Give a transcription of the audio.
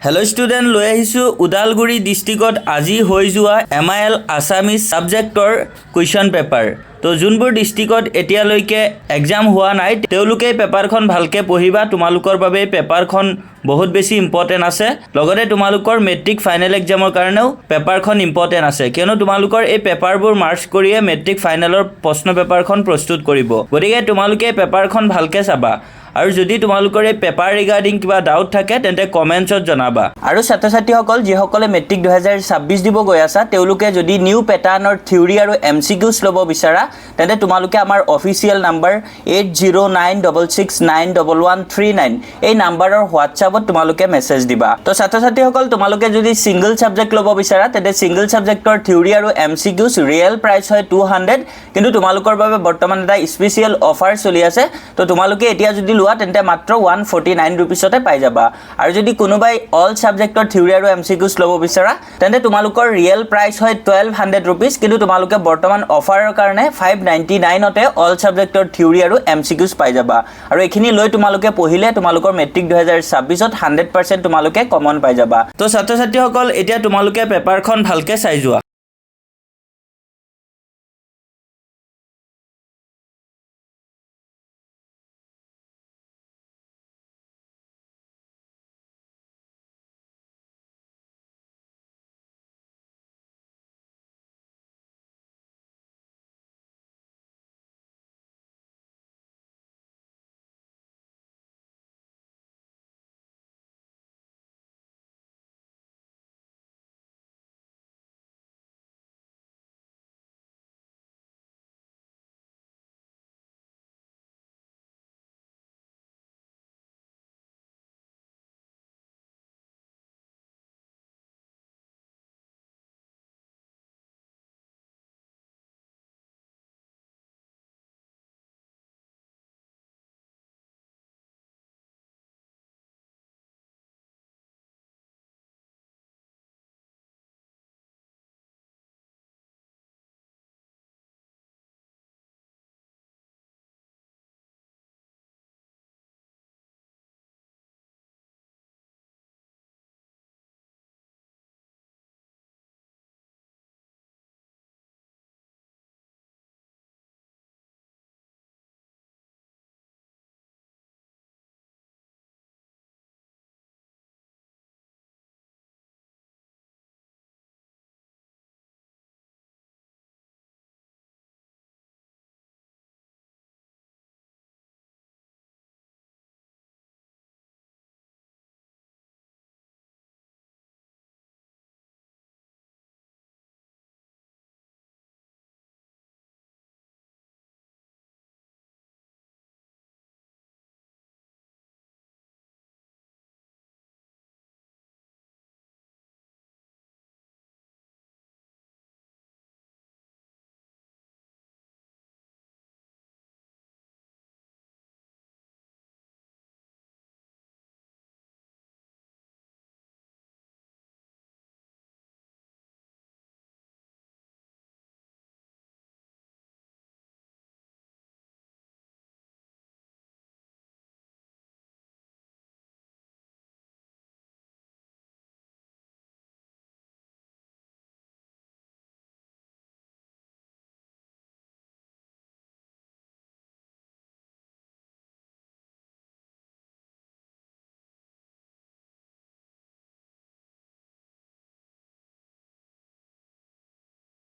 Hello' student, লৈ আহিছোঁ ওদালগুৰি ডিষ্ট্ৰিক্টত আজি হৈ যোৱা MIL আছামিজ ছাবজেক্টৰ কুৱেশ্যন পেপাৰ। তো যোনবোৰ ডিষ্ট্ৰিক্টত এতিয়ালৈকে এক্সাম হোৱা নাই তেওঁলোকে পেপাৰখন ভালকৈ পঢ়িবা। তোমালোকৰ বাবে পেপাৰখন বহুত বেছি ইম্পৰ্টেণ্ট আছে। লগতে তোমালোকৰ মেট্ৰিক ফাইনেল এক্সামৰ কাৰণেও পেপাৰখন ইম্পৰ্টেণ্ট আছে, কিয়নো তোমালোকৰ এই পেপাৰবোৰ মাৰ্চ কৰিয়ে মেট্ৰিক ফাইনেলৰ প্ৰশ্ন পেপাৰখন প্ৰস্তুত কৰিব। গতিকে তোমালোকে পেপাৰখন ভালকৈ চাবা। আৰু যদি তোমালোকৰ এই পেপাৰ ৰিগাৰ্ডিং কিবা ডাউট থাকে তেন্তে কমেণ্টছত জনাবা। আৰু ছাত্ৰ ছাত্ৰীসকল যিসকলে মেট্ৰিক 2026 দিব গৈ আছা তেওঁলোকে যদি নিউ পেটাৰ্ণৰ থিয়ৰী আৰু MCQs ল'ব বিচাৰা তেন্তে তোমালোকে আমাৰ অফিচিয়েল নাম্বাৰ 8096691139 এই নাম্বাৰৰ হোৱাটছআপত তোমালোকে মেছেজ দিবা। তো ছাত্ৰ ছাত্ৰীসকল তোমালোকে যদি ছিংগল ছাবজেক্ট ল'ব বিচাৰা তেন্তে ছিংগল ছাবজেক্টৰ থিয়ৰী আৰু MCQs ৰিয়েল প্ৰাইচ হয় 200, কিন্তু তোমালোকৰ বাবে বৰ্তমান এটা স্পেচিয়েল অফাৰ চলি আছে। তো তোমালোকে এতিয়া যদি লোৱা তেন্তে মাত্ৰ 149 ৰুপিছতে পাই যাবা। আৰু যদি কোনোবাই অল ছাবজেক্টৰ থিয়ৰী আৰু MCQs ল'ব বিচাৰা তেন্তে তোমালোকৰ ৰিয়েল প্ৰাইচ হয় 1200 ৰুপিছ, কিন্তু তোমালোকে বৰ্তমান অফাৰৰ কাৰণে 599তে অল ছাবজেক্টৰ থিয়ৰী আৰু MCQs পাই যাবা। আৰু এইখিনি লৈ তোমালোকে পঢ়িলে তোমালোকৰ মেট্ৰিক 2026ত 100% তোমালোকে কমন পাই যাবা। তো ছাত্ৰ ছাত্ৰীসকল এতিয়া তোমালোকে পেপাৰখন ভালকৈ চাই যোৱা।